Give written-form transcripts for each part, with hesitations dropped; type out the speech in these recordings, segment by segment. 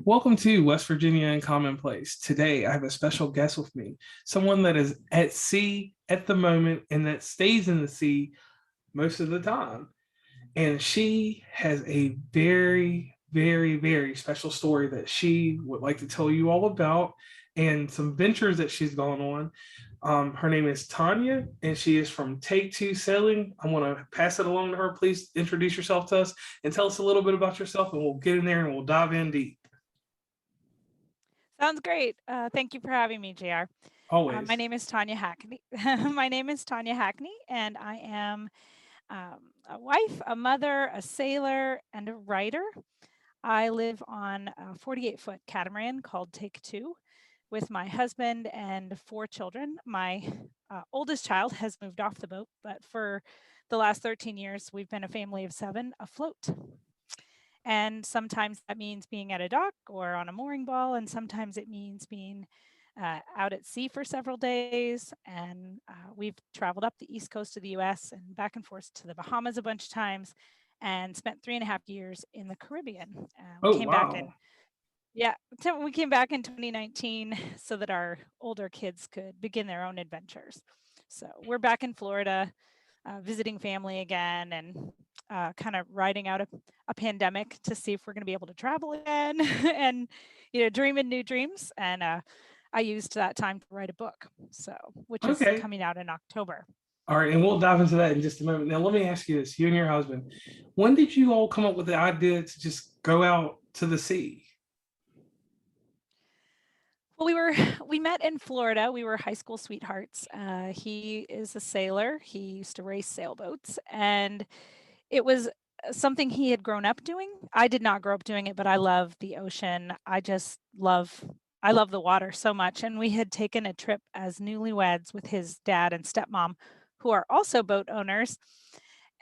Welcome to West Virginia and Commonplace. Today, I have a special guest with me, someone that is at sea at the moment and that stays in the sea most of the time. And she has a very, very, very special story that she would like to tell you all about and some ventures that she's gone on. Her name is Tanya, and she is from Take Two Sailing. I want to pass it along to her. Please introduce yourself to us and tell us a little bit about yourself, and we'll get in there and we'll dive in deep. Sounds great. Thank you for having me, JR. My Always. name is Tanya Hackney. My name is Tanya Hackney, and I am a wife, a mother, a sailor, and a writer. I live on a 48-foot catamaran called Take Two with my husband and four children. My oldest child has moved off the boat, but for the last 13 years, we've been a family of seven afloat. And sometimes that means being at a dock or on a mooring ball, and sometimes it means being out at sea for several days. And we've traveled up the east coast of the US and back and forth to the Bahamas a bunch of times and spent 3.5 years in the Caribbean. We Oh, came back wow. in, yeah, we came back in 2019 so that our older kids could begin their own adventures. So we're back in Florida, visiting family again, and kind of riding out a pandemic to see if we're going to be able to travel again and dreaming new dreams. And I used that time to write a book, so which is Okay. coming out in October. All right. And we'll dive into that in just a moment. Now, let me ask you this, you and your husband, when did you all come up with the idea to just go out to the sea? Well, we met in Florida. We were high school sweethearts. He is a sailor. He used to race sailboats, and it was something he had grown up doing. I did not grow up doing it, but I love the ocean. I love the water so much. And we had taken a trip as newlyweds with his dad and stepmom, who are also boat owners.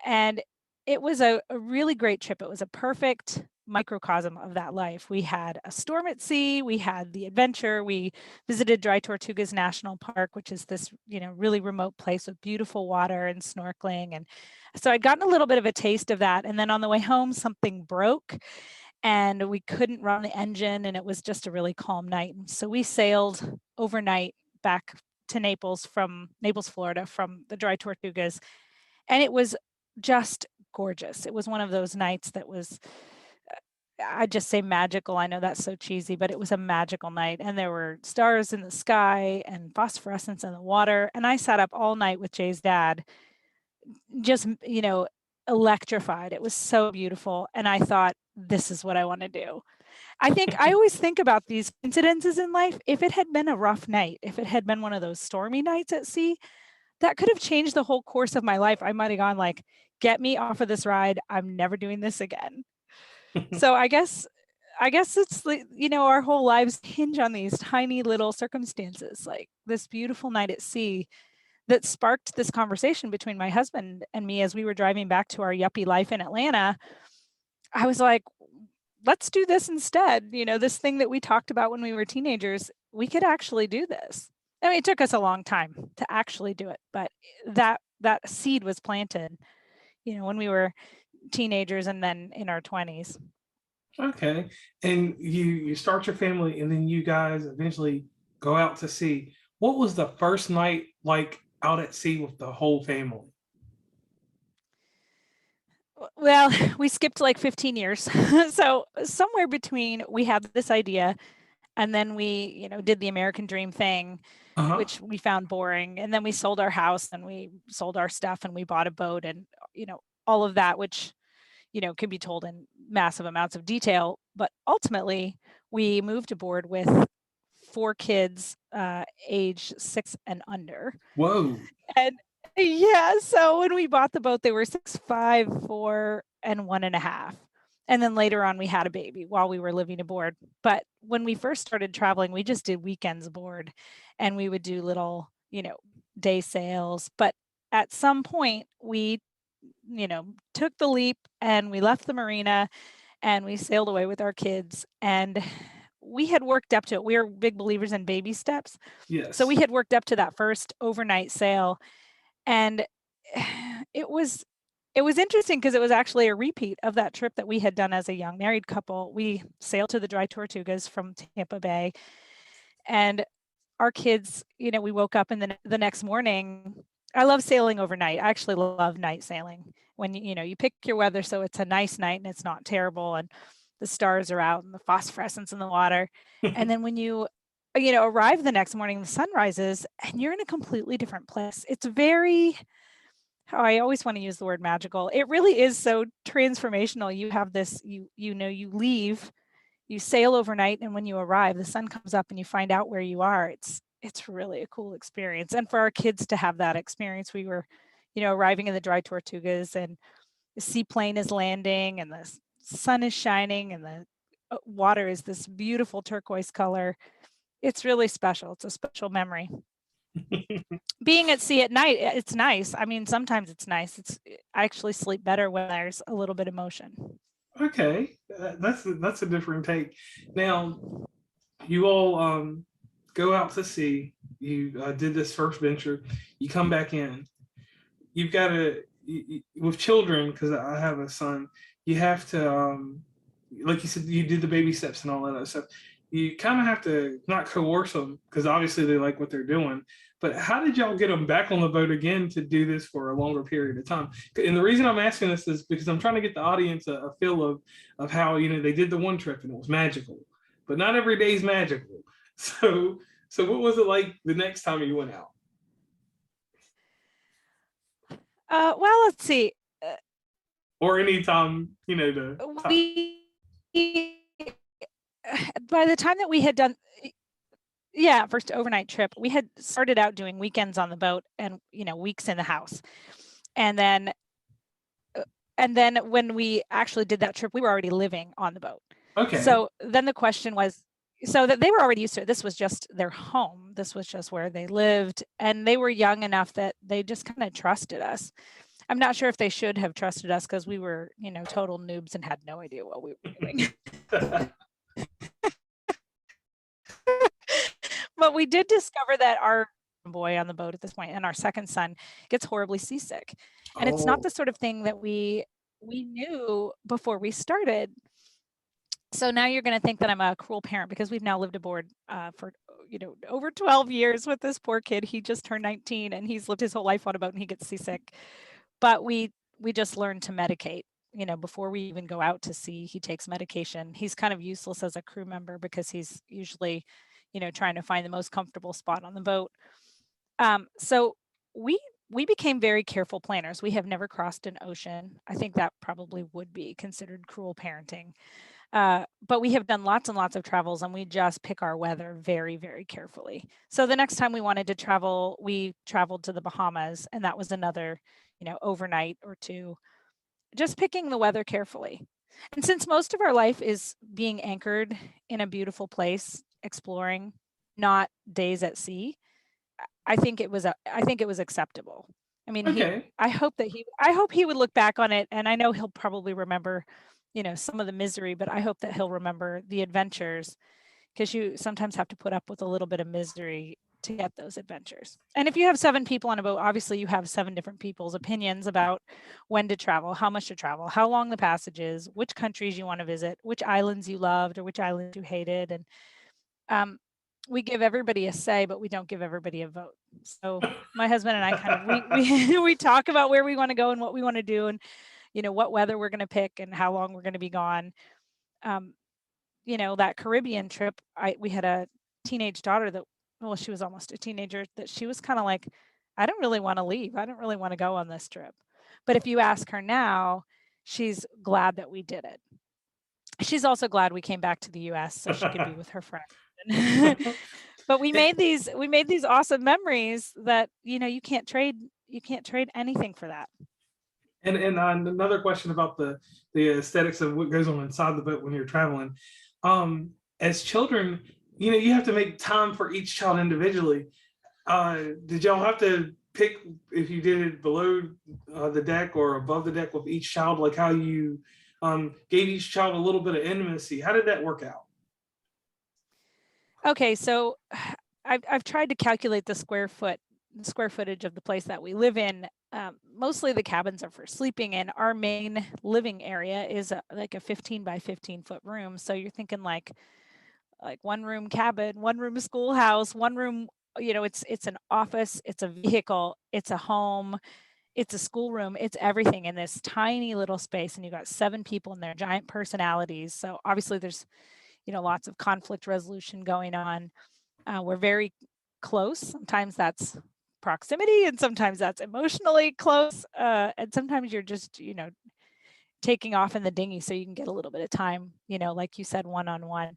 And it was a really great trip. It was a perfect microcosm of that life. We had a storm at sea, we had the adventure, we visited Dry Tortugas National Park, which is this, really remote place with beautiful water and snorkeling. And so I'd gotten a little bit of a taste of that. And then on the way home, something broke and we couldn't run the engine, and it was just a really calm night. And so we sailed overnight back to Naples, Florida, from the Dry Tortugas. And it was just gorgeous. It was one of those nights that was, I'd just say magical. I know that's so cheesy, but it was a magical night. And there were stars in the sky and phosphorescence in the water. And I sat up all night with Jay's dad, just, electrified. It was so beautiful. And I thought, this is what I want to do. I always think about these incidences in life. If it had been a rough night, if it had been one of those stormy nights at sea, that could have changed the whole course of my life. I might have gone like, get me off of this ride. I'm never doing this again. So I guess it's like, our whole lives hinge on these tiny little circumstances, like this beautiful night at sea that sparked this conversation between my husband and me as we were driving back to our yuppie life in Atlanta. I was like, let's do this instead. This thing that we talked about when we were teenagers, we could actually do this. I mean, it took us a long time to actually do it, but that seed was planted, when we were teenagers and then in our 20s. Okay. And you start your family and then you guys eventually go out to sea. What was the first night like out at sea with the whole family? Well, we skipped like 15 years. So somewhere between we had this idea and then we, did the American dream thing, Uh-huh. which we found boring. And then we sold our house and we sold our stuff and we bought a boat and, all of that, which, can be told in massive amounts of detail. But ultimately, we moved aboard with four kids, age 6 and under. Whoa. And yeah, so when we bought the boat, they were 6, 5, 4, and 1.5. And then later on, we had a baby while we were living aboard. But when we first started traveling, we just did weekends aboard and we would do little, day sails. But at some point, we, took the leap and we left the marina and we sailed away with our kids. And we had worked up to it. We are big believers in baby steps. So we Yes. had worked up to that first overnight sail, and it was It was interesting because it was actually a repeat of that trip that we had done as a young married couple. We sailed to the Dry Tortugas from Tampa Bay, and our kids, we woke up in the next morning. I love sailing overnight. I actually love night sailing when you pick your weather so it's a nice night and it's not terrible and the stars are out and the phosphorescence in the water. And then when you arrive the next morning, the sun rises and you're in a completely different place. It's very, I always want to use the word magical. It really is so transformational. You have this, you leave, you sail overnight, and when you arrive, the sun comes up and you find out where you are. It's really a cool experience. And for our kids to have that experience, we were, arriving in the Dry Tortugas and the seaplane is landing and the sun is shining and the water is this beautiful turquoise color. It's really special. It's a special memory. Being at sea at night, it's nice. I mean, sometimes it's nice. I actually sleep better when there's a little bit of motion. Okay, that's a different take. Now, you all go out to sea. You did this first venture. You come back in. You've got to with children, because I have a son. You have to, like you said, you did the baby steps and all that other stuff. You kind of have to not coerce them because obviously they like what they're doing. But how did y'all get them back on the boat again to do this for a longer period of time? And the reason I'm asking this is because I'm trying to get the audience a feel of how they did the one trip and it was magical, but not every day is magical. So what was it like the next time you went out? Well, let's see. Or anytime, to We by the time that we had done first overnight trip, we had started out doing weekends on the boat and weeks in the house. And then when we actually did that trip, we were already living on the boat. Okay. So then the question was, so that they were already used to it. This was just their home. This was just where they lived. And they were young enough that they just kind of trusted us. I'm not sure if they should have trusted us because we were, total noobs and had no idea what we were doing. But we did discover that our boy on the boat at this point and our second son gets horribly seasick. And it's not the sort of thing that we knew before we started. So now you're going to think that I'm a cruel parent because we've now lived aboard for over 12 years with this poor kid. He just turned 19 and he's lived his whole life on a boat and he gets seasick. But we just learned to medicate. Before we even go out to sea, he takes medication. He's kind of useless as a crew member because he's usually, trying to find the most comfortable spot on the boat. So we became very careful planners. We have never crossed an ocean. I think that probably would be considered cruel parenting. But we have done lots and lots of travels and we just pick our weather very, very carefully. So the next time we wanted to travel, we traveled to the Bahamas and that was another, overnight or two, just picking the weather carefully. And since most of our life is being anchored in a beautiful place, exploring, not days at sea, I think it was acceptable. I mean, Okay. I hope he would look back on it, and I know he'll probably remember, some of the misery, but I hope that he'll remember the adventures because you sometimes have to put up with a little bit of misery to get those adventures. And if you have 7 people on a boat, obviously you have 7 different people's opinions about when to travel, how much to travel, how long the passage is, which countries you want to visit, which islands you loved or which islands you hated. And we give everybody a say, but we don't give everybody a vote. So my husband and I kind of, we talk about where we want to go and what we want to do and, what weather we're going to pick and how long we're going to be gone. That Caribbean trip, we had a teenage daughter that, well, she was almost a teenager, that she was kind of like, I don't really want to leave. I don't really want to go on this trip. But if you ask her now, she's glad that we did it. She's also glad we came back to the US so she could be with her friends. But we made these awesome memories that, you can't trade anything for that. And another question about the aesthetics of what goes on inside the boat when you're traveling. As children, you have to make time for each child individually. Did y'all have to pick if you did it below the deck or above the deck with each child, like how you gave each child a little bit of intimacy? How did that work out? Okay, so I've tried to calculate the square footage of the place that we live in. mostly the cabins are for sleeping in. Our main living area is like a 15 by 15-foot room. So you're thinking like one room cabin, one room schoolhouse, one room, it's an office, it's a vehicle, it's a home, it's a schoolroom, it's everything in this tiny little space. And you got 7 people and their giant personalities. So obviously there's, lots of conflict resolution going on. We're very close. Sometimes that's proximity and sometimes that's emotionally close. And sometimes you're just, taking off in the dinghy so you can get a little bit of time, like you said, one-on-one.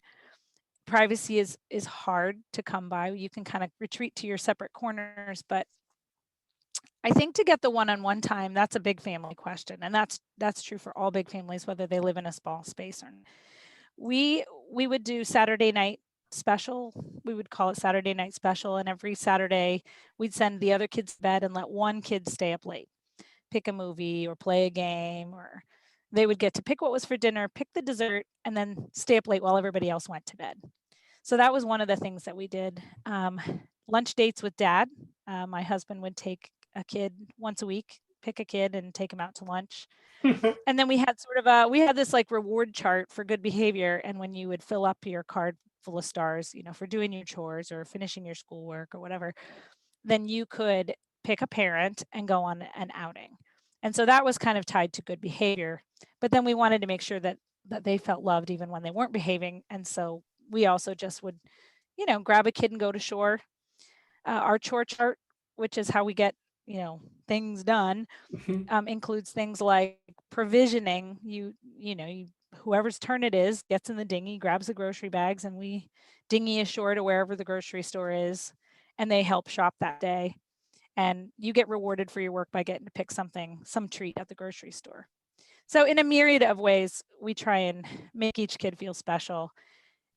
Privacy is hard to come by. You can kind of retreat to your separate corners, but I think to get the one-on-one time, that's a big family question. And that's true for all big families, whether they live in a small space or not. We would do Saturday night special. We would call it Saturday night special. And every Saturday we'd send the other kids to bed and let one kid stay up late, pick a movie or play a game, or they would get to pick what was for dinner, pick the dessert, and then stay up late while everybody else went to bed. So that was one of the things that we did. Lunch dates with dad. My husband would take a kid once a week, pick a kid and take him out to lunch. And then we had we had this like reward chart for good behavior. And when you would fill up your card full of stars, for doing your chores or finishing your schoolwork or whatever, then you could pick a parent and go on an outing. And so that was kind of tied to good behavior. But then we wanted to make sure that they felt loved even when they weren't behaving. And so we also just would, grab a kid and go to shore. Our chore chart, which is how we get, things done, includes things like provisioning. Whoever's turn it is gets in the dinghy, grabs the grocery bags, and we dinghy ashore to wherever the grocery store is, and they help shop that day. And you get rewarded for your work by getting to pick some treat at the grocery store. So in a myriad of ways, we try and make each kid feel special.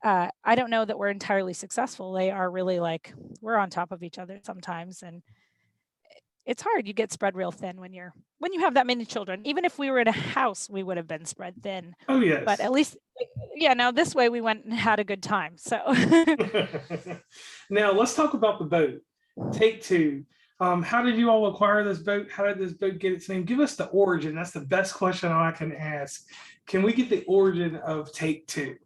I don't know that we're entirely successful. They are really like, we're on top of each other sometimes. And it's hard. You get spread real thin when you have that many children. Even if we were in a house, we would have been spread thin. Oh, But yes. at least, yeah, now this way we went and had a good time. So Now let's talk about the boat. Take two. How did you all acquire this boat? How did this boat get its name? Give us the origin. That's the best question I can ask. Can we get the origin of Take Two?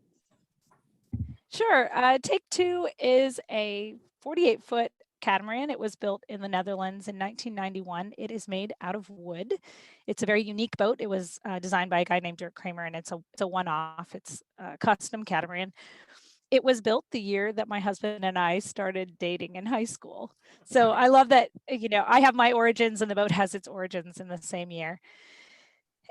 sure. Take Two is a 48-foot catamaran. It was built in the Netherlands in 1991. It is made out of wood. It's a very unique boat. It was designed by a guy named Dirk Kramer, and it's a one-off. It's a custom catamaran. It was built the year that my husband and I started dating in high school. So I love that, I have my origins and the boat has its origins in the same year.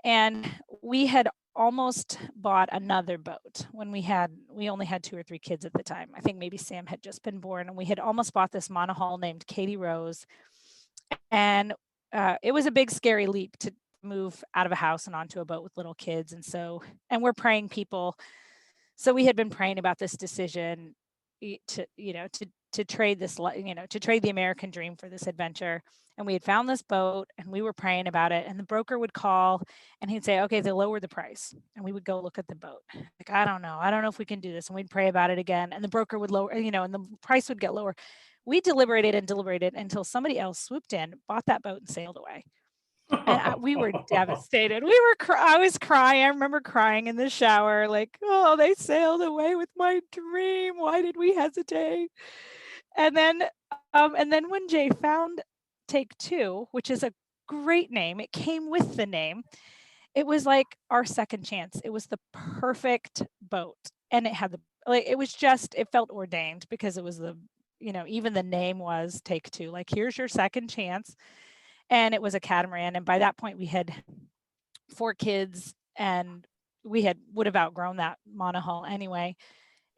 And we had almost bought another boat when we only had 2 or 3 kids at the time. I think maybe Sam had just been born, and we had almost bought this monohull named Katie Rose. And it was a big, scary leap to move out of a house and onto a boat with little kids. And we're praying people. So we had been praying about this decision to trade to trade the American dream for this adventure. And we had found this boat and we were praying about it. And the broker would call and he'd say, okay, they lowered the price. And we would go look at the boat. Like, I don't know if we can do this. And we'd pray about it again. And the broker would lower, and the price would get lower. We deliberated and deliberated until somebody else swooped in, bought that boat and sailed away. And we were devastated. I was crying. I remember crying in the shower, like, oh, they sailed away with my dream. Why did we hesitate? And then when Jay found Take Two, which is a great name, it came with the name. It was like our second chance. It was the perfect boat, and it had it felt ordained because it was even the name was Take Two. Like, here's your second chance. And it was a catamaran. And by that point, we had 4 kids, and we would have outgrown that monohull anyway.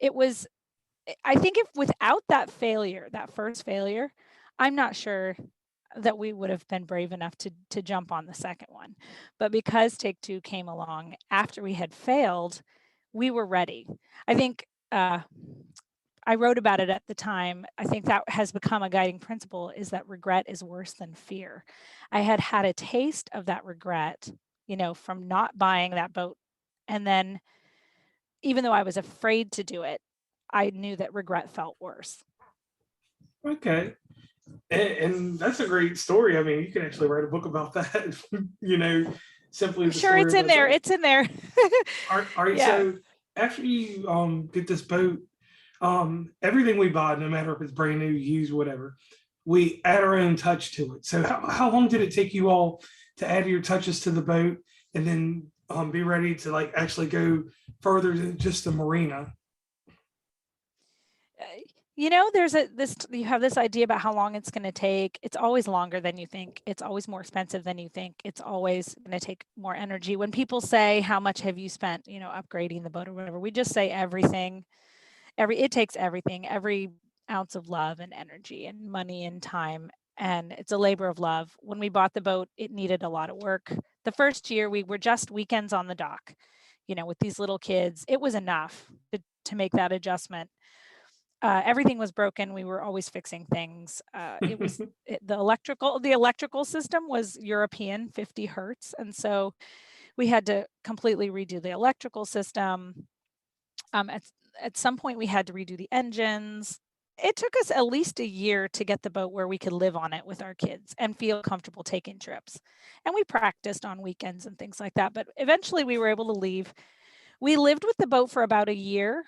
I think if without that first failure, I'm not sure that we would have been brave enough to jump on the second one. But because Take Two came along after we had failed, we were ready. I think I wrote about it at the time. I think that has become a guiding principle, is that regret is worse than fear. I had had a taste of that regret, from not buying that boat. And then even though I was afraid to do it, I knew that regret felt worse. Okay. And that's a great story. I mean, you can actually write a book about that. you know, simply I'm the sure story it's of in that there. boat. It's in there. All right. Yeah. So after you get this boat, everything we buy, no matter if it's brand new, used, whatever, we add our own touch to it. So how long did it take you all to add your touches to the boat and then be ready to like actually go further than just the marina? Uh, You know, there's a this you have this idea about how long it's going to take. It's always longer than you think. It's always more expensive than you think. It's always going to take more energy. When people say, "How much have you spent, upgrading the boat or whatever?" We just say everything. It takes everything, every ounce of love and energy and money and time, and it's a labor of love. When we bought the boat, it needed a lot of work. The first year we were just weekends on the dock, with these little kids. It was enough to make that adjustment. Everything was broken. We were always fixing things. The electrical system was European 50 hertz, and so we had to completely redo the electrical system. At some point, we had to redo the engines. It took us at least a year to get the boat where we could live on it with our kids and feel comfortable taking trips. And we practiced on weekends and things like that. But eventually, we were able to leave. We lived with the boat for about a year,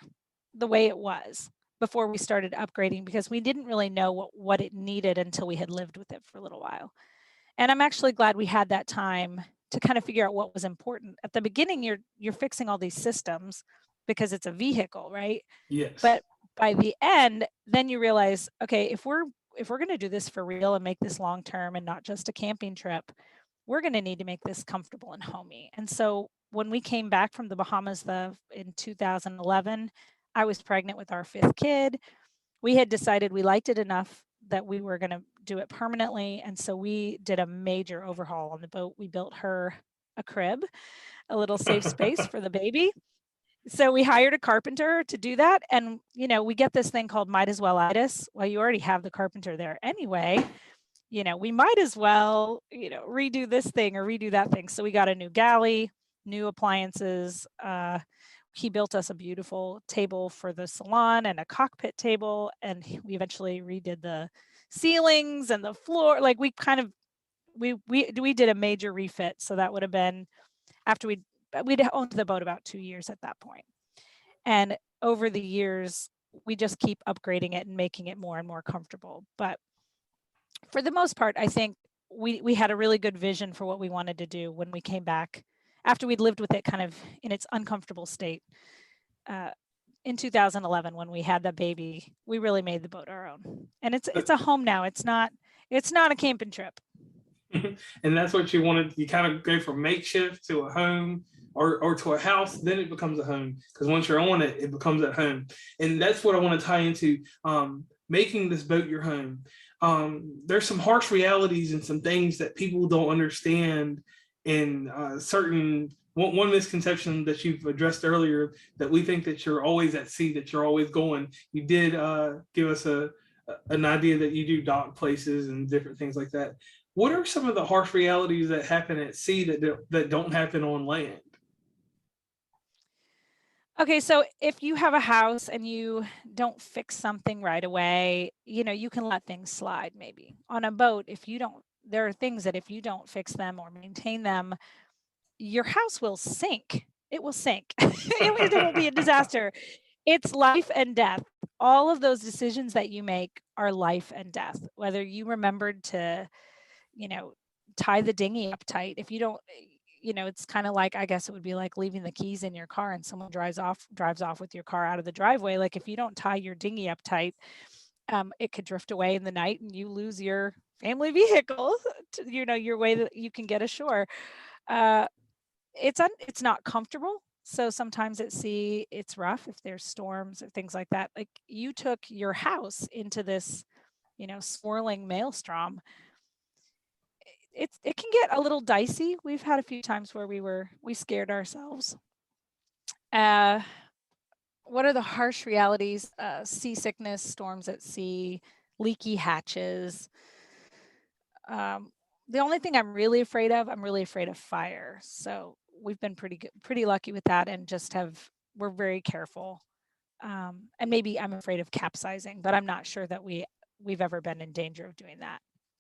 the way it was, before we started upgrading, because we didn't really know what it needed until we had lived with it for a little while. And I'm actually glad we had that time to kind of figure out what was important. At the beginning, you're fixing all these systems because it's a vehicle, right? Yes. But by the end, then you realize, okay, if we're going to do this for real and make this long term and not just a camping trip, we're going to need to make this comfortable and homey. And so when we came back from the Bahamas in 2011, I was pregnant with our fifth kid. We had decided we liked it enough that we were going to do it permanently. And so we did a major overhaul on the boat. We built her a crib, a little safe space for the baby. So we hired a carpenter to do that. And, we get this thing called might as well itis. Well, you already have the carpenter there anyway. We might as well, redo this thing or redo that thing. So we got a new galley, new appliances. He built us a beautiful table for the salon and a cockpit table. And we eventually redid the ceilings and the floor. Like we did a major refit. So that would have been after we'd owned the boat about 2 years at that point. And over the years, we just keep upgrading it and making it more and more comfortable. But for the most part, I think we had a really good vision for what we wanted to do when we came back after we'd lived with it kind of in its uncomfortable state. Uh, in 2011, when we had that baby, we really made the boat our own, and it's a home now. It's not a camping trip. And that's what you wanted. You kind of go from makeshift to a home or to a house, then it becomes a home. Because once you're on it, it becomes at home. And that's what I want to tie into making this boat your home. There's some harsh realities and some things that people don't understand in certain one misconception that you've addressed earlier, that we think that you're always at sea, that you're always going. You did give us an idea that you do dock places and different things like that. What are some of the harsh realities that happen at sea that don't happen on land? Okay, so if you have a house and you don't fix something right away, you can let things slide maybe. On a boat, there are things that if you don't fix them or maintain them, your house will sink. It will sink. It will be a disaster. It's life and death. All of those decisions that you make are life and death. Whether you remembered to, you know, tie the dinghy up tight. If you don't, it's kind of like, I guess it would be like leaving the keys in your car and someone drives off with your car out of the driveway. Like if you don't tie your dinghy up tight, it could drift away in the night and you lose your family vehicle, your way that you can get ashore. Uh, it's not comfortable. So sometimes at sea, it's rough if there's storms or things like that. Like you took your house into this, swirling maelstrom. It can get a little dicey. We've had a few times where we scared ourselves. Uh, what are the harsh realities? Seasickness, storms at sea, leaky hatches. Um, the only thing I'm really afraid of fire. So we've been pretty lucky with that, and we're very careful. And maybe I'm afraid of capsizing, but I'm not sure that we've ever been in danger of doing that.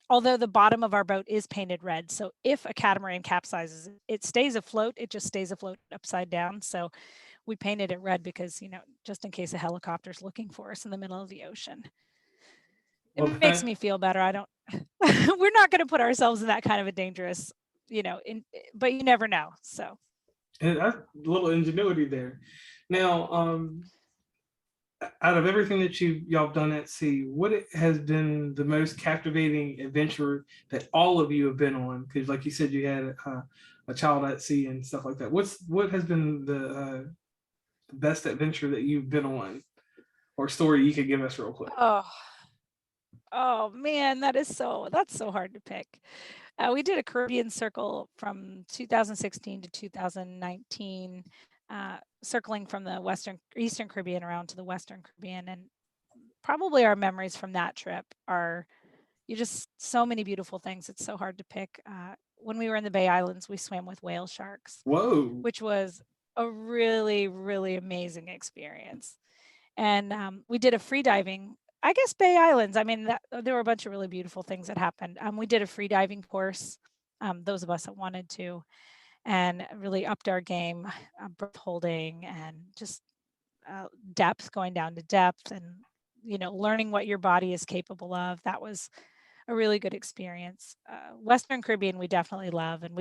Although the bottom of our boat is painted red. So if a catamaran capsizes, it stays afloat. It just stays afloat upside down. So we painted it red because, just in case a helicopter's looking for us in the middle of the ocean. It Well, makes me feel better. I don't, we're not going to put ourselves in that kind of a dangerous, but you never know. So and that's a little ingenuity there. Now, out of everything that y'all have done at sea, what has been the most captivating adventure that all of you have been on? Because, like you said, you had a child at sea and stuff like that. What has been the best adventure that you've been on, or story you could give us real quick? Oh man, that's so hard to pick. We did a Caribbean circle from 2016 to 2019, circling from the Eastern Caribbean around to the Western Caribbean. And probably our memories from that trip are just so many beautiful things. It's so hard to pick. When we were in the Bay Islands, we swam with whale sharks, Whoa. which was a really, really amazing experience. And we did a free diving. I guess Bay Islands. I mean, there were a bunch of really beautiful things that happened. We did a free diving course, those of us that wanted to, and really upped our game, breath holding and just depth, going down to depth, and learning what your body is capable of. That was a really good experience. Western Caribbean, we definitely love, and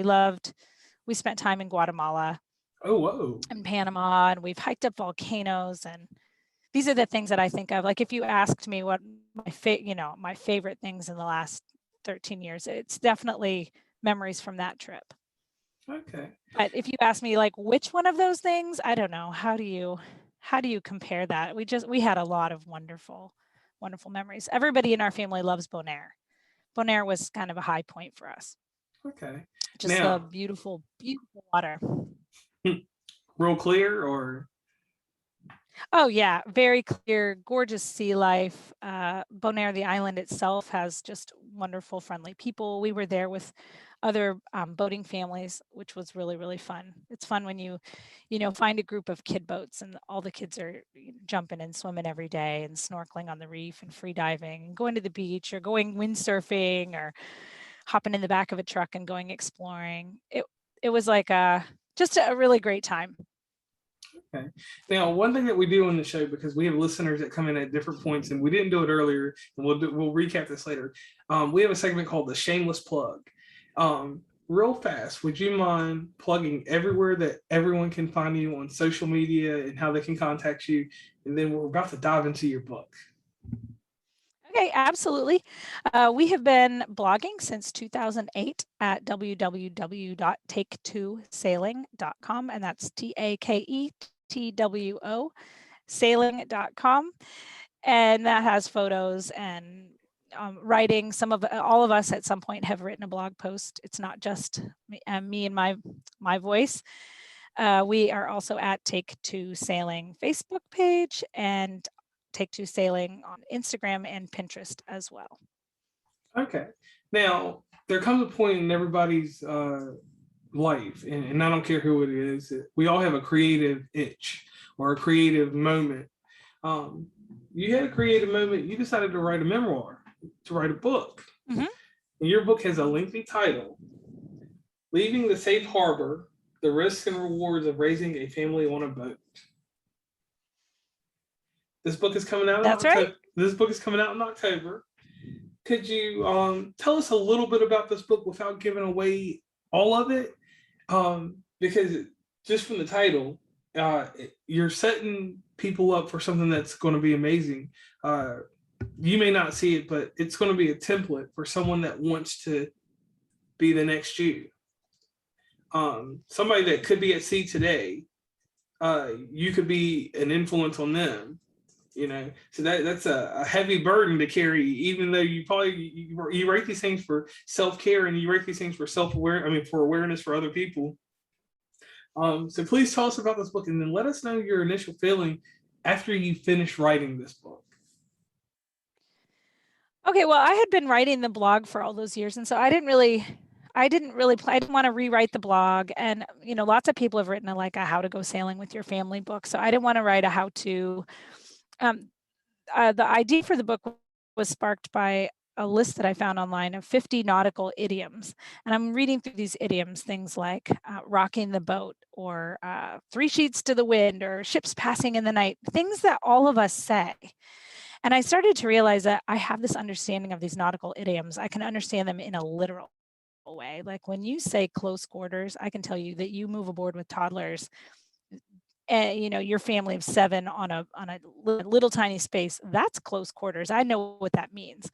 we spent time in Guatemala. Oh, whoa. And Panama, and we've hiked up volcanoes, and these are the things that I think of. Like if you asked me what my favorite things in the last 13 years, it's definitely memories from that trip. Okay. But if you ask me like which one of those things, I don't know. How do you compare that? We had a lot of wonderful, wonderful memories. Everybody in our family loves Bonaire. Bonaire was kind of a high point for us. Okay. Just Now, the beautiful, beautiful water. real clear or? Oh yeah, very clear, gorgeous sea life. Bonaire, the island itself, has just wonderful, friendly people. We were there with other boating families, which was really, really fun. It's fun when you find a group of kid boats and all the kids are jumping and swimming every day and snorkeling on the reef and free diving and going to the beach or going windsurfing or hopping in the back of a truck and going exploring. It was like just a really great time. Okay. Now, one thing that we do on the show, because we have listeners that come in at different points, and we didn't do it earlier, and we'll recap this later. We have a segment called the Shameless Plug. Real fast, would you mind plugging everywhere that everyone can find you on social media and how they can contact you? And then we're about to dive into your book. Okay, absolutely. We have been blogging since 2008 at www.take2sailing.com, and that's TAKETWO sailing.com. And that has photos and writing. All of us at some point have written a blog post. It's not just me and my voice. We are also at Take Two Sailing Facebook page and Take Two Sailing on Instagram and Pinterest as well. Okay. Now, there comes a point in everybody's life, and I don't care who it is, we all have a creative itch or a creative moment. You had a creative moment, you decided to write a memoir, to write a book. Mm-hmm. And your book has a lengthy title, Leaving the Safe Harbor, The Risks and Rewards of Raising a Family on a Boat. This book is coming out. That's right. This book is coming out in October. Could you tell us a little bit about this book without giving away all of it? Because just from the title, you're setting people up for something that's going to be amazing. You may not see it, but it's going to be a template for someone that wants to be the next you. Somebody that could be at sea today, you could be an influence on them. So that's a heavy burden to carry, even though you write these things for self-care and you write these things for for awareness for other people. So please tell us about this book and then let us know your initial feeling after you finish writing this book. Okay, well, I had been writing the blog for all those years, and so I didn't want to rewrite the blog. And lots of people have written a how to go sailing with your family book, so I didn't want to write a how to. The idea for the book was sparked by a list that I found online of 50 nautical idioms. And I'm reading through these idioms, things like rocking the boat or three sheets to the wind or ships passing in the night, things that all of us say. And I started to realize that I have this understanding of these nautical idioms. I can understand them in a literal way. Like when you say close quarters, I can tell you that you move aboard with toddlers and your family of 7 on a little tiny space, that's close quarters. I know what that means.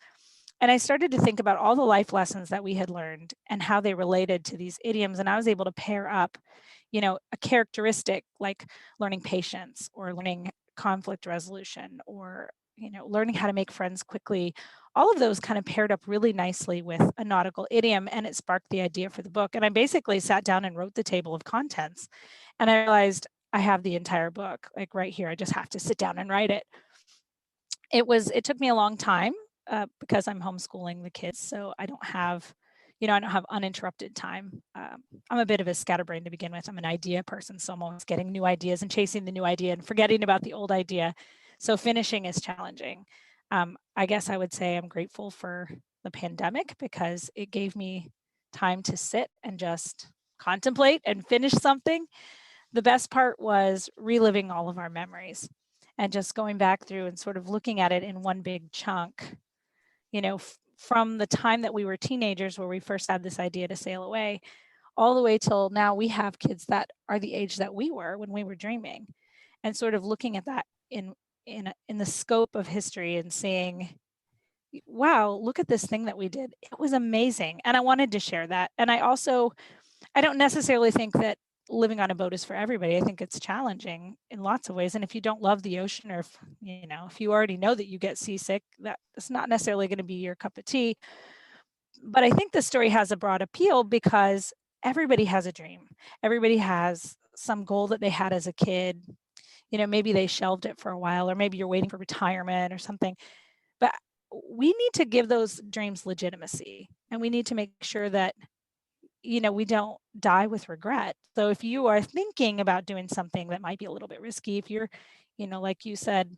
And I started to think about all the life lessons that we had learned and how they related to these idioms. And I was able to pair up, a characteristic like learning patience or learning conflict resolution or, learning how to make friends quickly. All of those kind of paired up really nicely with a nautical idiom, and it sparked the idea for the book. And I basically sat down and wrote the table of contents. And I realized I have the entire book like right here. I just have to sit down and write it. It took me a long time because I'm homeschooling the kids, so I don't have uninterrupted time. I'm a bit of a scatterbrain to begin with. I'm an idea person, so I'm always getting new ideas and chasing the new idea and forgetting about the old idea. So finishing is challenging. I guess I would say I'm grateful for the pandemic because it gave me time to sit and just contemplate and finish something. The best part was reliving all of our memories and just going back through and sort of looking at it in one big chunk, from the time that we were teenagers where we first had this idea to sail away, all the way till now we have kids that are the age that we were when we were dreaming, and sort of looking at that in the scope of history and saying, wow, look at this thing that we did. It was amazing. And I wanted to share that. And I don't necessarily think that living on a boat is for everybody. I think it's challenging in lots of ways. And if you don't love the ocean, or if you already know that you get seasick, that's not necessarily going to be your cup of tea. But I think the story has a broad appeal because everybody has a dream. Everybody has some goal that they had as a kid. Maybe they shelved it for a while, or maybe you're waiting for retirement or something. But we need to give those dreams legitimacy, and we need to make sure that we don't die with regret. So if you are thinking about doing something that might be a little bit risky, if you're, like you said,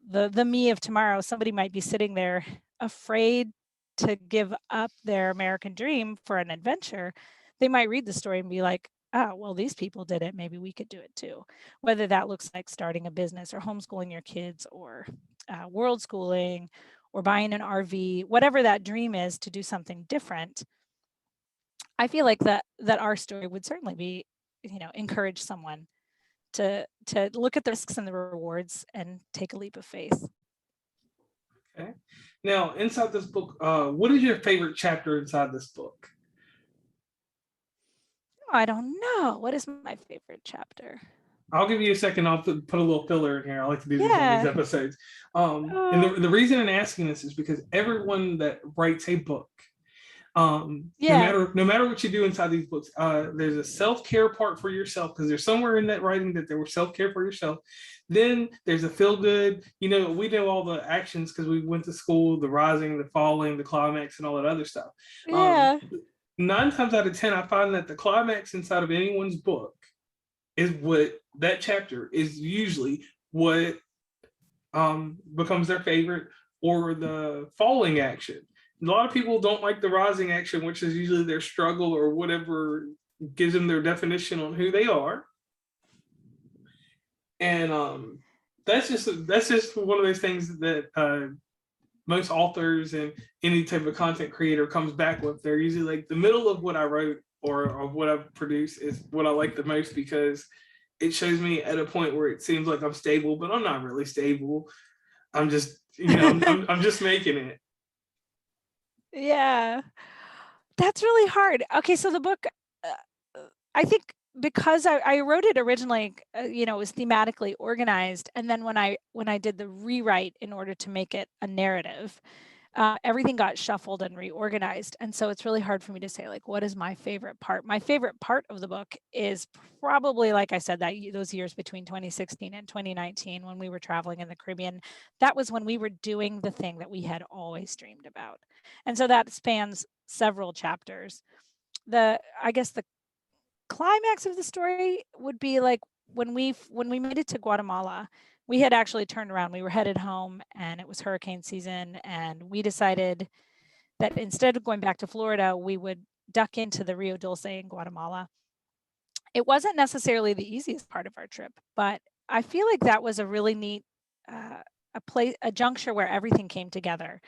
the me of tomorrow, somebody might be sitting there afraid to give up their American dream for an adventure. They might read the story and be like, oh, well, these people did it. Maybe we could do it too. Whether that looks like starting a business or homeschooling your kids or world schooling or buying an RV, whatever that dream is to do something different. I feel like that our story would certainly be, encourage someone to look at the risks and the rewards and take a leap of faith. Okay. Now, inside this book, what is your favorite chapter inside this book? I don't know. What is my favorite chapter? I'll give you a second. I'll put a little filler in here. I like to do this on these Yeah. episodes. And the reason I'm asking this is because everyone that writes a book, Yeah. no matter what you do inside these books, there's a self-care part for yourself, because there's somewhere in that writing that there was self-care for yourself. Then there's a feel good. We know all the actions because we went to school: the rising, the falling, the climax, and all that other stuff. Um, Yeah. 9 times out of 10, I find that the climax inside of anyone's book is what that chapter is usually what becomes their favorite, or the falling action. A lot of people don't like the rising action, which is usually their struggle or whatever gives them their definition on who they are. And that's just one of those things that most authors and any type of content creator comes back with. They're usually like, the middle of what I wrote or of what I've produced is what I like the most, because it shows me at a point where it seems like I'm stable, but I'm not really stable. I'm just, I'm just making it. Yeah. That's really hard. Okay, so the book, I think because I wrote it originally, it was thematically organized, and then when I did the rewrite in order to make it a narrative, everything got shuffled and reorganized, and so it's really hard for me to say like what is my favorite part. My favorite part of the book is probably, like I said, that those years between 2016 and 2019 when we were traveling in the Caribbean. That was when we were doing the thing that we had always dreamed about, and so that spans several chapters. I guess the climax of the story would be like when we made it to Guatemala, we had actually turned around. We were headed home, and it was hurricane season, and we decided that instead of going back to Florida, we would duck into the Rio Dulce in Guatemala. It wasn't necessarily the easiest part of our trip, but I feel like that was a really neat a juncture where everything came together.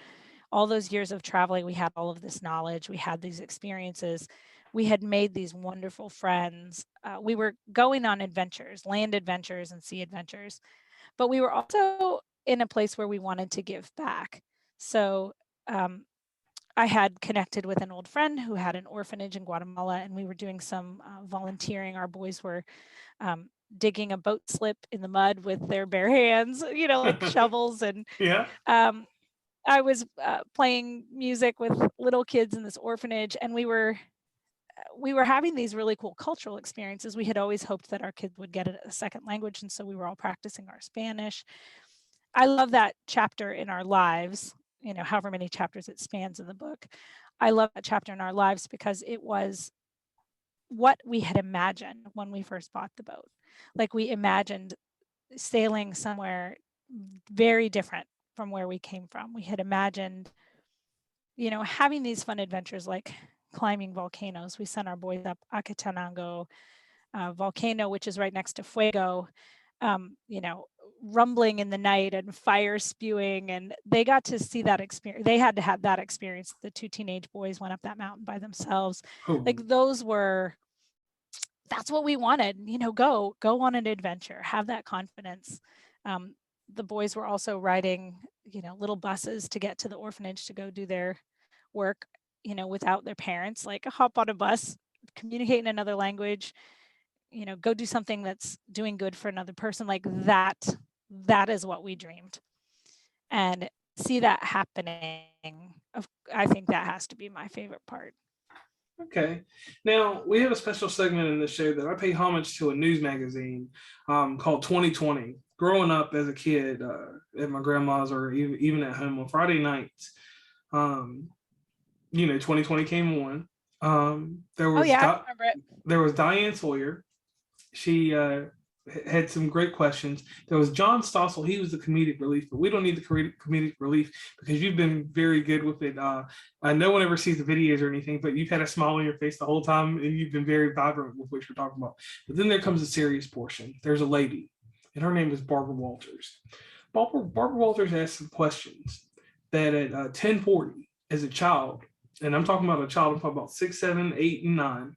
All those years of traveling, we had all of this knowledge, we had these experiences, we had made these wonderful friends. We were going on adventures, land adventures and sea adventures, but we were also in a place where we wanted to give back. So um, I had connected with an old friend who had an orphanage in Guatemala, and we were doing some volunteering. Our boys were digging a boat slip in the mud with their bare hands, like shovels. And Yeah. I was playing music with little kids in this orphanage, and we were having these really cool cultural experiences. We had always hoped that our kids would get a second language, and so we were all practicing our Spanish. I love that chapter in our lives, however many chapters it spans in the book. I love that chapter in our lives because it was what we had imagined when we first bought the boat. Like, we imagined sailing somewhere very different from where we came from. We had imagined, having these fun adventures like climbing volcanoes. We sent our boys up Acatenango volcano, which is right next to Fuego, rumbling in the night and fire spewing. And they got to see that experience. They had to have that experience. The two teenage boys went up that mountain by themselves. Oh. Like, that's what we wanted, go on an adventure, have that confidence. The boys were also riding, little buses to get to the orphanage to go do their work, without their parents, like hop on a bus, communicate in another language, go do something that's doing good for another person. Like that is what we dreamed. And see that happening, I think that has to be my favorite part. Okay. Now, we have a special segment in the show that I pay homage to a news magazine called 2020. Growing up as a kid at my grandma's or even at home on Friday nights, 2020 came on. There was I remember it. There was Diane Sawyer. She had some great questions. There was John Stossel. He was the comedic relief, but we don't need the comedic relief because you've been very good with it. No one ever sees the videos or anything, but you've had a smile on your face the whole time, and you've been very vibrant with what you're talking about. But then there comes a serious portion. There's a lady, and her name is Barbara Walters. Barbara Walters asked some questions that at 10:40 as a child, and I'm talking about a child, I'm talking about 6, 7, 8, and 9,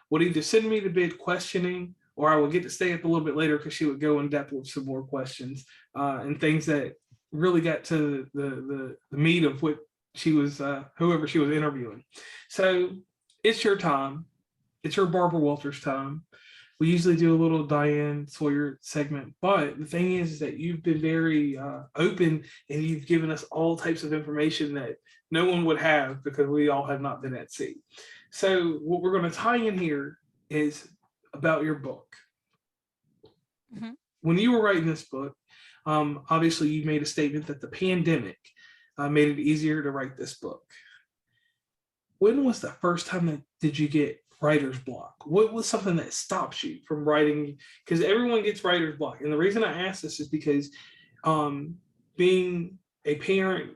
would either send me to bed questioning, or I would get to stay up a little bit later because she would go in depth with some more questions and things that really got to the meat of what she was, whoever she was interviewing. So it's your time. It's your Barbara Walters time. We usually do a little Diane Sawyer segment, but the thing is that you've been very open and you've given us all types of information that no one would have because we all have not been at sea. So what we're going to tie in here is about your book. Mm-hmm. When you were writing this book, obviously you made a statement that the pandemic made it easier to write this book. When was the first time that did you get writer's block? What was something that stops you from writing? Because everyone gets writer's block. And the reason I ask this is because being a parent,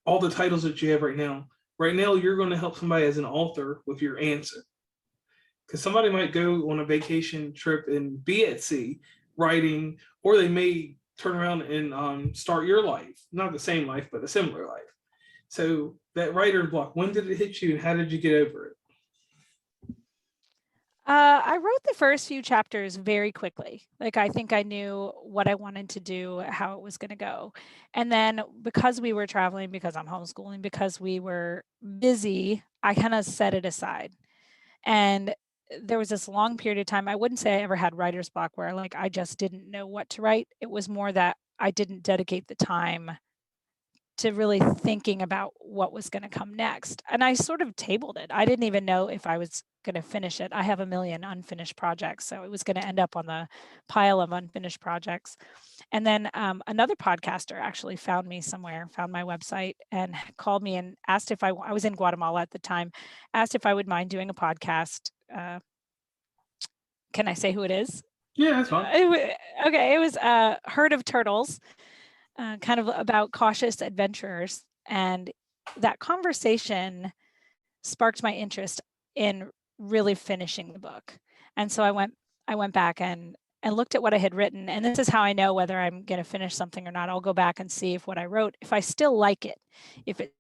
all the titles that you have right now, you're going to help somebody as an author with your answer. Because somebody might go on a vacation trip and be at sea writing, or they may turn around and start your life, not the same life, but a similar life. So that writer's block, when did it hit you and how did you get over it? I wrote the first few chapters very quickly. Like, I think I knew what I wanted to do, how it was going to go. And then because we were traveling, because I'm homeschooling, because we were busy, I kind of set it aside. And there was this long period of time, I wouldn't say I ever had writer's block where like I just didn't know what to write. It was more that I didn't dedicate the time to really thinking about what was going to come next. And I sort of tabled it. I didn't even know if I was going to finish it. I have a million unfinished projects, so it was going to end up on the pile of unfinished projects. And then another podcaster actually found me somewhere, found my website, and called me and asked if I was in Guatemala at the time, asked if I would mind doing a podcast. Can I say who it is? Yeah, that's fine. Okay, it was a herd of turtles, kind of about cautious adventurers, and that conversation sparked my interest in really finishing the book. And so I went back and looked at what I had written, and this is how I know whether I'm going to finish something or not. I'll go back and see if what I wrote, if I still like it, if it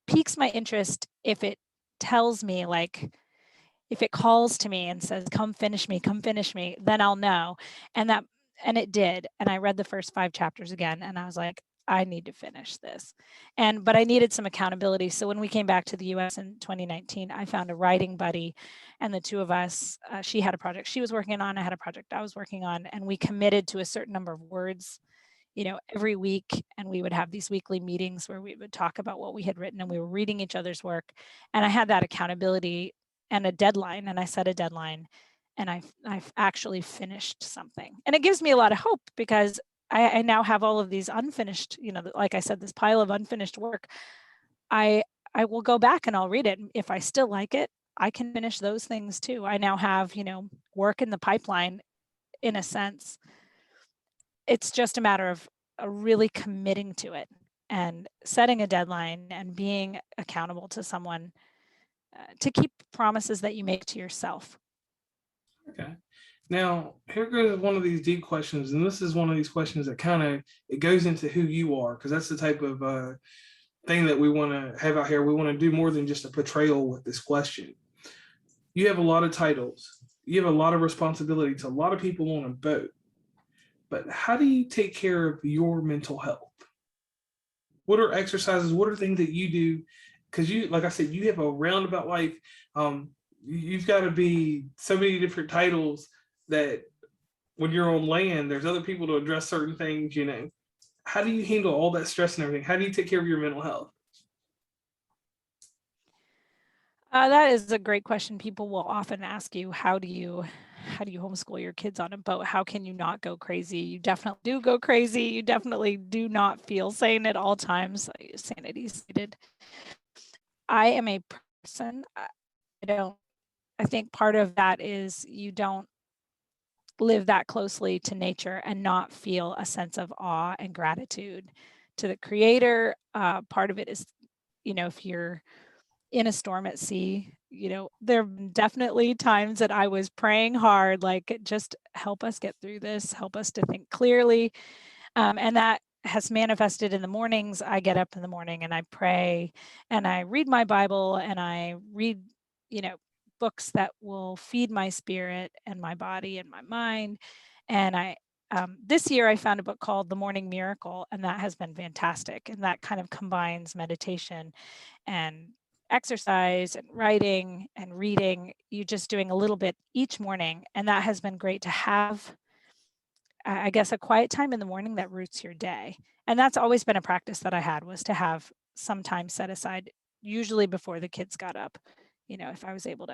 piques my interest, if it tells me, like, if it calls to me and says, come finish me, then I'll know. And that, and it did. And I read the first 5 chapters again, and I was like, I need to finish this. But I needed some accountability. So when we came back to the US in 2019, I found a writing buddy, and the two of us, she had a project she was working on, I had a project I was working on, and we committed to a certain number of words, every week. And we would have these weekly meetings where we would talk about what we had written, and we were reading each other's work. And I had that accountability and a deadline, and I set a deadline, and I've actually finished something. And it gives me a lot of hope, because I now have all of these unfinished, like I said, this pile of unfinished work. I I will go back and I'll read it. If I still like it, I can finish those things too. I now have, work in the pipeline, in a sense. It's just a matter of really committing to it and setting a deadline and being accountable to someone, to keep promises that you make to yourself. Okay. Now, here goes one of these deep questions, and this is one of these questions that kind of it goes into who you are, because that's the type of thing that we want to have out here. We want to do more than just a portrayal with this question. You have a lot of titles, you have a lot of responsibility to a lot of people on a boat, but how do you take care of your mental health? What are exercises? What are things that you do? Because you, like I said, you have a roundabout life. You've got to be so many different titles that when you're on land, there's other people to address certain things. How do you handle all that stress and everything? How do you take care of your mental health? That is a great question. People will often ask you, how do you homeschool your kids on a boat? How can you not go crazy? You definitely do go crazy. You definitely do not feel sane at all times. Sanity seated. I am a person. I don't. I think part of that is you don't live that closely to nature and not feel a sense of awe and gratitude to the creator. Part of it is, if you're in a storm at sea, there have definitely times that I was praying hard, like, just help us get through this, help us to think clearly. And that has manifested in the mornings. I get up in the morning and I pray and I read my Bible and I read, you know, books that will feed my spirit and my body and my mind. And this year I found a book called The Morning Miracle, and that has been fantastic. And that kind of combines meditation and exercise and writing and reading. You just doing a little bit each morning. And that has been great to have, I guess, a quiet time in the morning that roots your day. And that's always been a practice that I had, was to have some time set aside, usually before the kids got up. If I was able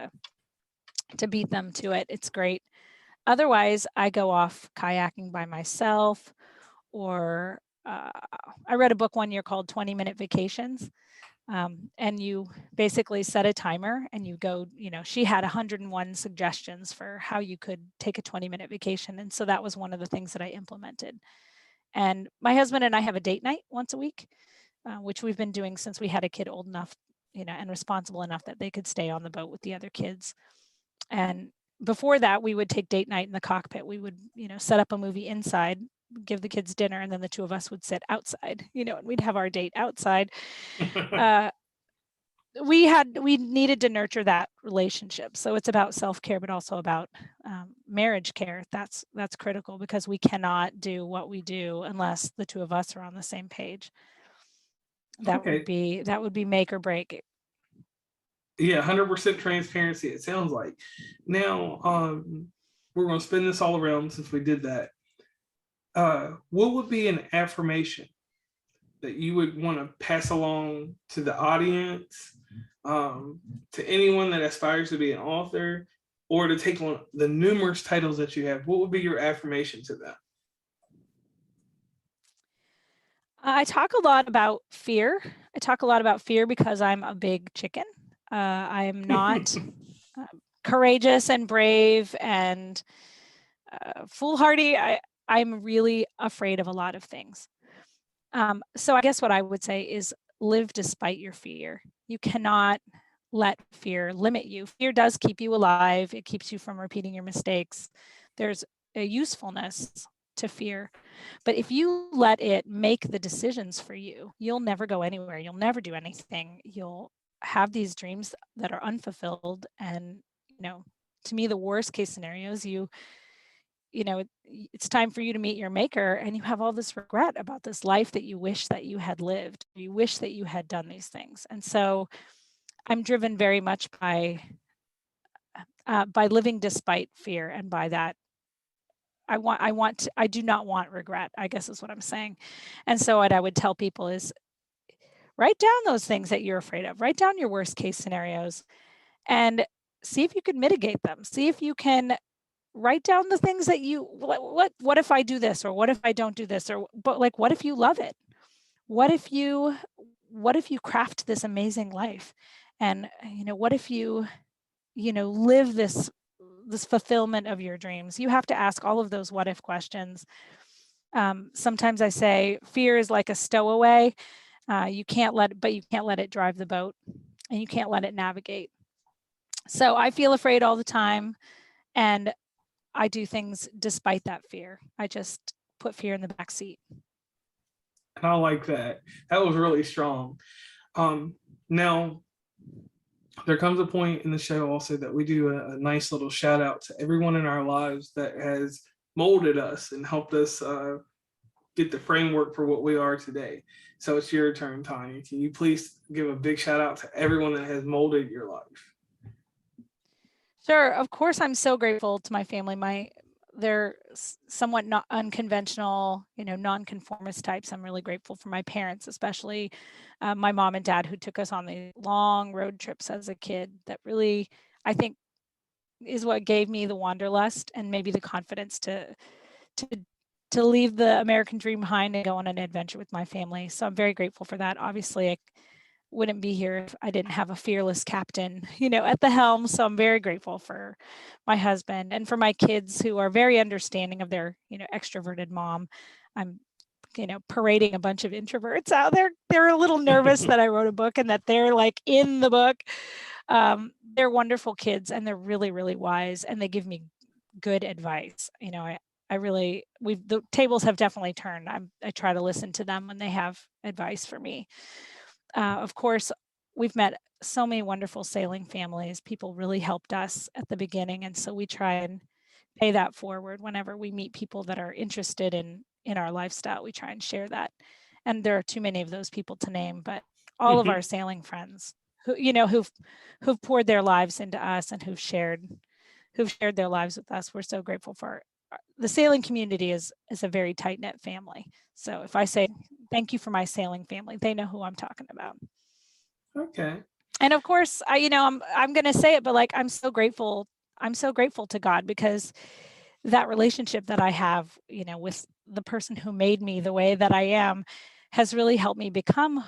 to beat them to it, it's great. Otherwise, I go off kayaking by myself, or I read a book one year called 20-Minute Vacations. And you basically set a timer and you go, she had 101 suggestions for how you could take a 20-minute vacation. And so that was one of the things that I implemented. And my husband and I have a date night once a week, which we've been doing since we had a kid old enough, and responsible enough that they could stay on the boat with the other kids. And before that, we would take date night in the cockpit. We would, set up a movie inside, give the kids dinner, and then the two of us would sit outside, and we'd have our date outside. We needed to nurture that relationship. So it's about self-care, but also about marriage care. That's critical, because we cannot do what we do unless the two of us are on the same page. That would be make or break. Yeah, 100% transparency, it sounds like. Now, we're going to spin this all around since we did that. What would be an affirmation that you would want to pass along to the audience, to anyone that aspires to be an author, or to take on the numerous titles that you have? What would be your affirmation to them? I talk a lot about fear. Because I'm a big chicken. I am not courageous and brave and foolhardy. I'm really afraid of a lot of things. So I guess what I would say is live despite your fear. You cannot let fear limit you. Fear does keep you alive. It keeps you from repeating your mistakes. There's a usefulness to fear. But if you let it make the decisions for you, you'll never go anywhere. You'll never do anything. You'll have these dreams that are unfulfilled. And, to me, the worst case scenario is it's time for you to meet your maker and you have all this regret about this life that you wish that you had lived. You wish that you had done these things. And so I'm driven very much by living despite fear, and by that I do not want regret, I guess is what I'm saying. And so what I would tell people is write down those things that you're afraid of. Write down your worst case scenarios and see if you can mitigate them. See if you can write down the things that what if I do this, or what if I don't do this, but like, what if you love it? What if you craft this amazing life? And what if you live this fulfillment of your dreams? You have to ask all of those what if questions. Sometimes I say fear is like a stowaway. You can't let it drive the boat, and you can't let it navigate. So I feel afraid all the time, and I do things despite that fear. I just put fear in the back seat. And I like that. That was really strong. Now, there comes a point in the show also that we do a nice little shout out to everyone in our lives that has molded us and helped us get the framework for what we are today. So it's your turn, Tanya. Can you please give a big shout out to everyone that has molded your life? Sure. Of course, I'm so grateful to my family. They're somewhat not unconventional, nonconformist types. I'm really grateful for my parents, especially my mom and dad, who took us on these long road trips as a kid. That really, I think, is what gave me the wanderlust and maybe the confidence to leave the American dream behind and go on an adventure with my family. So I'm very grateful for that. Obviously, I wouldn't be here if I didn't have a fearless captain, at the helm. So I'm very grateful for my husband and for my kids, who are very understanding of their, extroverted mom. I'm, parading a bunch of introverts out there. They're a little nervous that I wrote a book and that they're like in the book. They're wonderful kids, and they're really, really wise, and they give me good advice. The tables have definitely turned. I try to listen to them when they have advice for me. Of course, we've met so many wonderful sailing families. People really helped us at the beginning, and so we try and pay that forward whenever we meet people that are interested in our lifestyle. We try and share that. And there are too many of those people to name, but all of our sailing friends who've poured their lives into us and who've shared their lives with us. We're so grateful for the sailing community is a very tight-knit family. So if I say thank you for my sailing family, they know who I'm talking about. Okay. And of course, I'm going to say it, but like, I'm so grateful to God, because that relationship that I have, with the person who made me the way that I am, has really helped me become,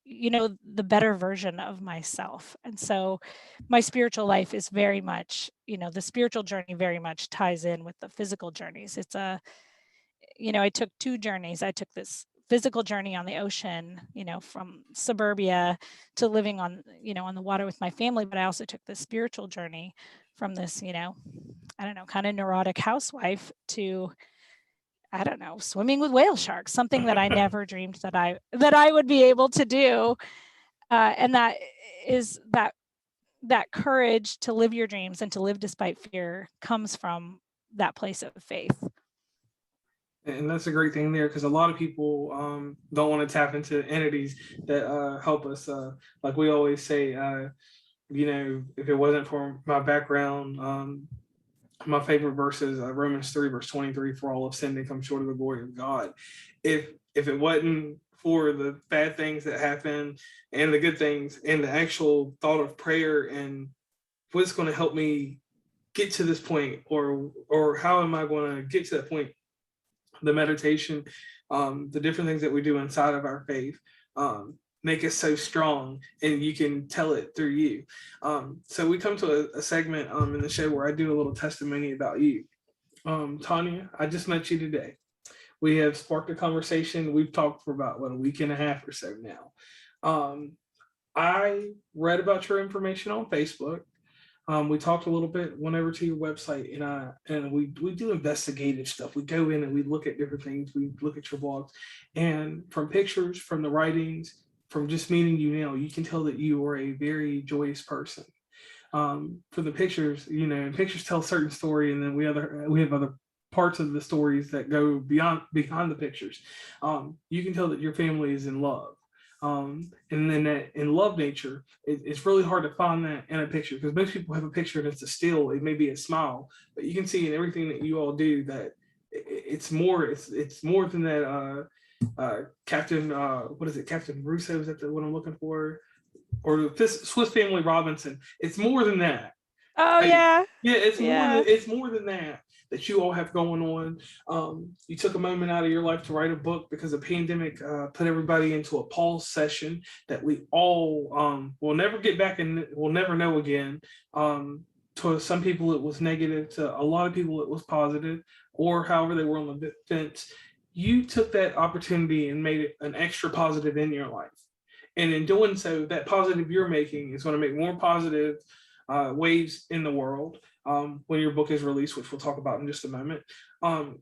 the better version of myself. And so my spiritual life is very much, the spiritual journey very much ties in with the physical journeys. I took two journeys. I took this physical journey on the ocean, from suburbia to living on the water with my family. But I also took this spiritual journey from this, kind of neurotic housewife to, swimming with whale sharks, something that I never dreamed that I would be able to do. And that is that courage to live your dreams and to live despite fear comes from that place of faith. And that's a great thing there, because a lot of people don't want to tap into entities that help us. Like we always say, if it wasn't for my background, my favorite verse is Romans 3, verse 23, for all have sinned and come short of the glory of God. If it wasn't for the bad things that happen and the good things, and the actual thought of prayer and what's going to help me get to this point, or how am I going to get to that point, the meditation, the different things that we do inside of our faith, make us so strong, and you can tell it through you. So we come to a segment in the show where I do a little testimony about you. Tanya, I just met you today. We have sparked a conversation. We've talked for about a week and a half or so now. Um, I read about your information on Facebook. We talked a little bit, went over to your website, and we do investigative stuff. We go in and we look at different things. We look at your blogs, and from pictures, from the writings, from just meeting you now, you can tell that you are a very joyous person. For the pictures, and pictures tell a certain story, and then we have other parts of the stories that go beyond the pictures. You can tell that your family is in love. And then that in love nature, it's really hard to find that in a picture because most people have a picture that's a still, it may be a smile, but you can see in everything that you all do that it's more than that. Captain, what is it? Captain Russo, is that what I'm looking for? Or this Swiss Family Robinson. It's more than that. Oh Like, yeah. yeah, Yeah. it's more than that you all have going on. You took a moment out of your life to write a book because the pandemic put everybody into a pause session that we all will never get back and we'll never know again. To some people, it was negative. To a lot of people, it was positive, or however they were on the fence. You took that opportunity and made it an extra positive in your life. And in doing so, that positive you're making is going to make more positive waves in the world when your book is released, which we'll talk about in just a moment.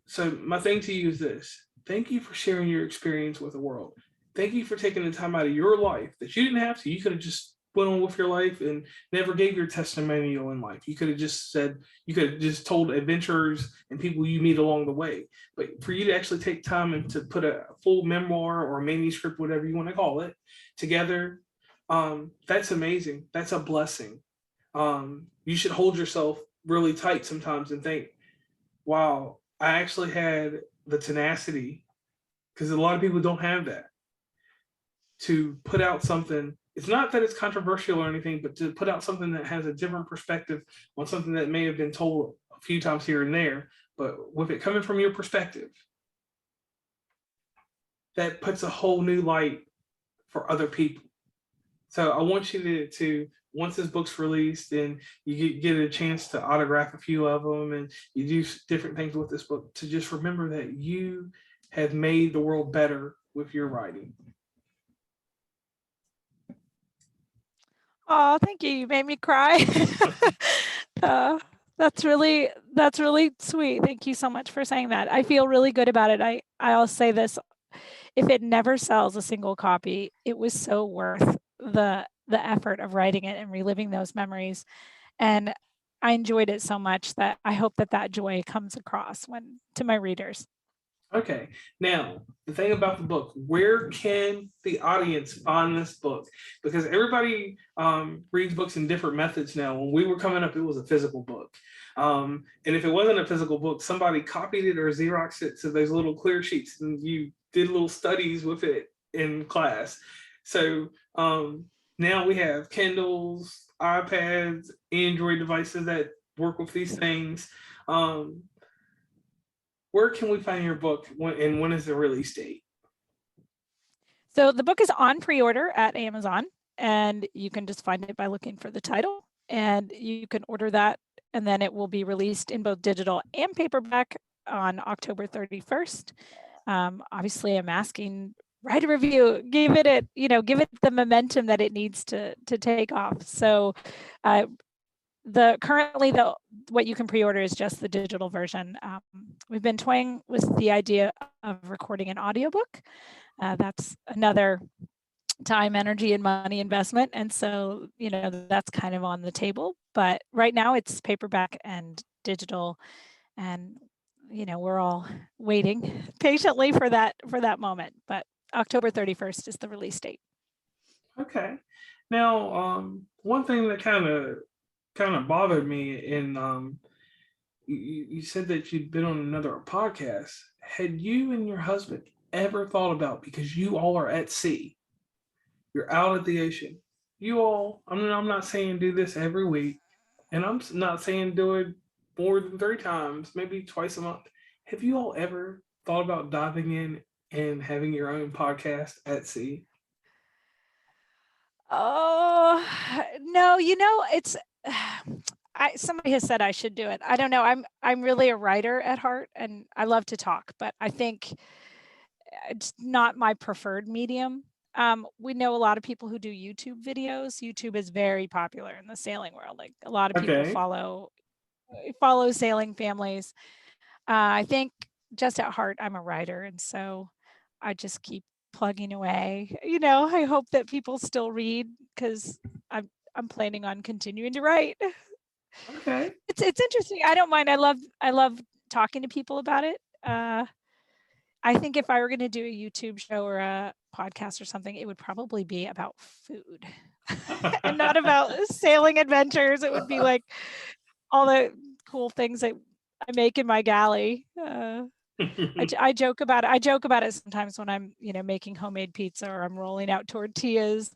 So my thing to you is this: thank you for sharing your experience with the world. Thank you for taking the time out of your life that you didn't have to. You could have just went on with your life and never gave your testimonial in life. You could have just said, you could have just told adventurers and people you meet along the way. But for you to actually take time and to put a full memoir or a manuscript, whatever you want to call it, together, that's amazing. That's a blessing. You should hold yourself really tight sometimes and think, wow, I actually had the tenacity, because a lot of people don't have that, to put out something. It's not that it's controversial or anything, but to put out something that has a different perspective on something that may have been told a few times here and there, but with it coming from your perspective, that puts a whole new light for other people. So I want you to once this book's released and you get a chance to autograph a few of them and you do different things with this book, to just remember that you have made the world better with your writing. Oh, thank you. You made me cry. uh, that's really sweet. Thank you so much for saying that. I feel really good about it. I'll say this: if it never sells a single copy, it was so worth the effort of writing it and reliving those memories. And I enjoyed it so much that I hope that joy comes across to my readers. Okay, now the thing about the book, where can the audience find this book? Because everybody reads books in different methods now. When we were coming up, it was a physical book. And if it wasn't a physical book, somebody copied it or Xeroxed it to those little clear sheets, and you did little studies with it in class. So now we have Kindles, iPads, Android devices that work with these things. Where can we find your book and when is the release date? So the book is on pre-order at Amazon, and you can just find it by looking for the title, and you can order that, and then it will be released in both digital and paperback on October 31st. Obviously, I'm asking, write a review, give it the momentum that it needs to take off. So currently what you can pre-order is just the digital version. We've been toying with the idea of recording an audiobook. That's another time, energy, and money investment. And so, that's kind of on the table. But right now it's paperback and digital. And, we're all waiting patiently for that moment. But October 31st is the release date. Okay. Now, one thing that kind of bothered me, and you said that you'd been on another podcast. Had you and your husband ever thought about, because you all are at sea, you're out at the ocean, you all, I'm not saying do this every week, and I'm not saying do it more than 3 times, maybe twice a month. Have you all ever thought about diving in and having your own podcast at sea? Oh, no, it's somebody has said I should do it. I don't know. I'm really a writer at heart, and I love to talk, but I think it's not my preferred medium. We know a lot of people who do YouTube videos. YouTube is very popular in the sailing world. Like a lot of people Okay. follow sailing families. I think just at heart, I'm a writer, and so I just keep plugging away. I hope that people still read because I'm planning on continuing to write. Okay. It's interesting. I don't mind. I love talking to people about it. I think if I were going to do a YouTube show or a podcast or something, it would probably be about food and not about sailing adventures. It would be like all the cool things that I make in my galley. I joke about it. I joke about it sometimes when I'm, making homemade pizza or I'm rolling out tortillas.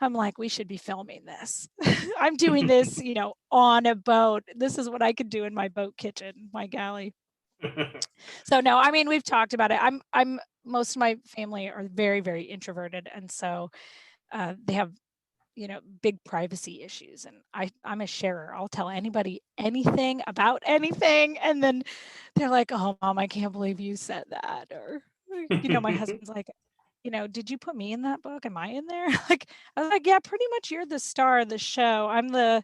I'm like, we should be filming this. I'm doing this, on a boat. This is what I could do in my boat kitchen, my galley. So no, I mean, we've talked about it. I'm most of my family are very, very introverted, and so they have big privacy issues, and I'm a sharer. I'll tell anybody anything about anything, and then they're like, "Oh, mom, I can't believe you said that," or my husband's like, "Did you put me in that book? Am I in there?" Like I was like, "Yeah, pretty much. You're the star of the show. I'm the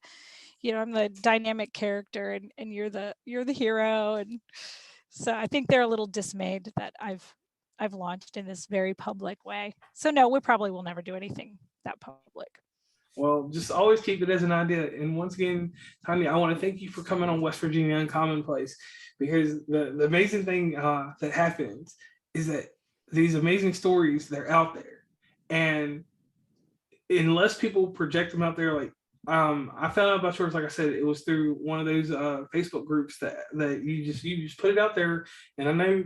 dynamic character, and you're the hero." And so I think they're a little dismayed that I've launched in this very public way. So no, we probably will never do anything that public. Well, just always keep it as an idea. And once again, Tanya, I want to thank you for coming on West Virginia Uncommonplace, because the amazing thing that happens is that these amazing stories, they're out there. And unless people project them out there, like I found out about yours, like I said, it was through one of those Facebook groups that you just put it out there. And I know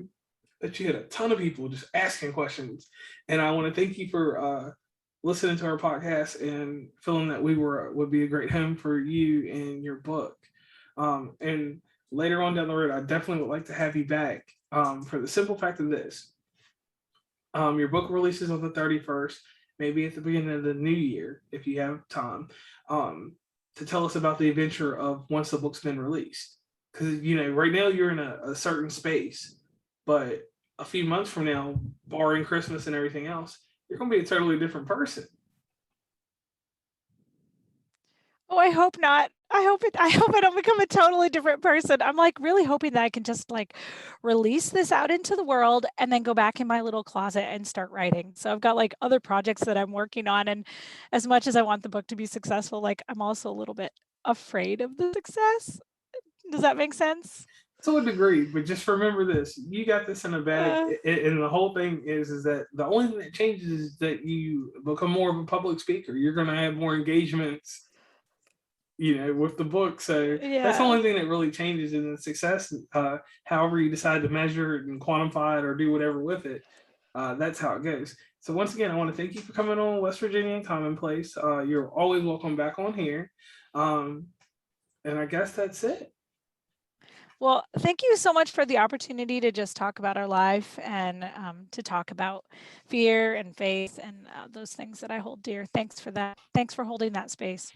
that you had a ton of people just asking questions. And I want to thank you for listening to our podcast and feeling that we would be a great home for you and your book. And later on down the road, I definitely would like to have you back for the simple fact of this. Your book releases on the 31st, maybe at the beginning of the new year, if you have time, to tell us about the adventure of once the book's been released. Because, right now you're in a certain space, but a few months from now, barring Christmas and everything else, you're going to be a totally different person. Oh, I hope not. I hope I don't become a totally different person. I'm like really hoping that I can just like release this out into the world and then go back in my little closet and start writing. So I've got like other projects that I'm working on, and as much as I want the book to be successful, like I'm also a little bit afraid of the success. Does that make sense? To a degree, but just remember this: you got this in a bag, and the whole thing is that the only thing that changes is that you become more of a public speaker. You're going to have more engagements, with the book. So that's the Yeah. only thing that really changes in the success. However you decide to measure it and quantify it or do whatever with it, that's how it goes. So once again, I want to thank you for coming on West Virginia Commonplace. You're always welcome back on here, and I guess that's it. Well, thank you so much for the opportunity to just talk about our life and to talk about fear and faith and those things that I hold dear. Thanks for that. Thanks for holding that space.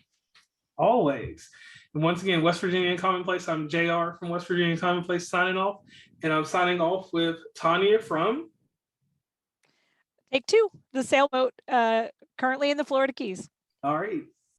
Always. And once again, West Virginia Commonplace. I'm JR from West Virginia Commonplace signing off. And I'm signing off with Tanya from Take two, the sailboat currently in the Florida Keys. All right.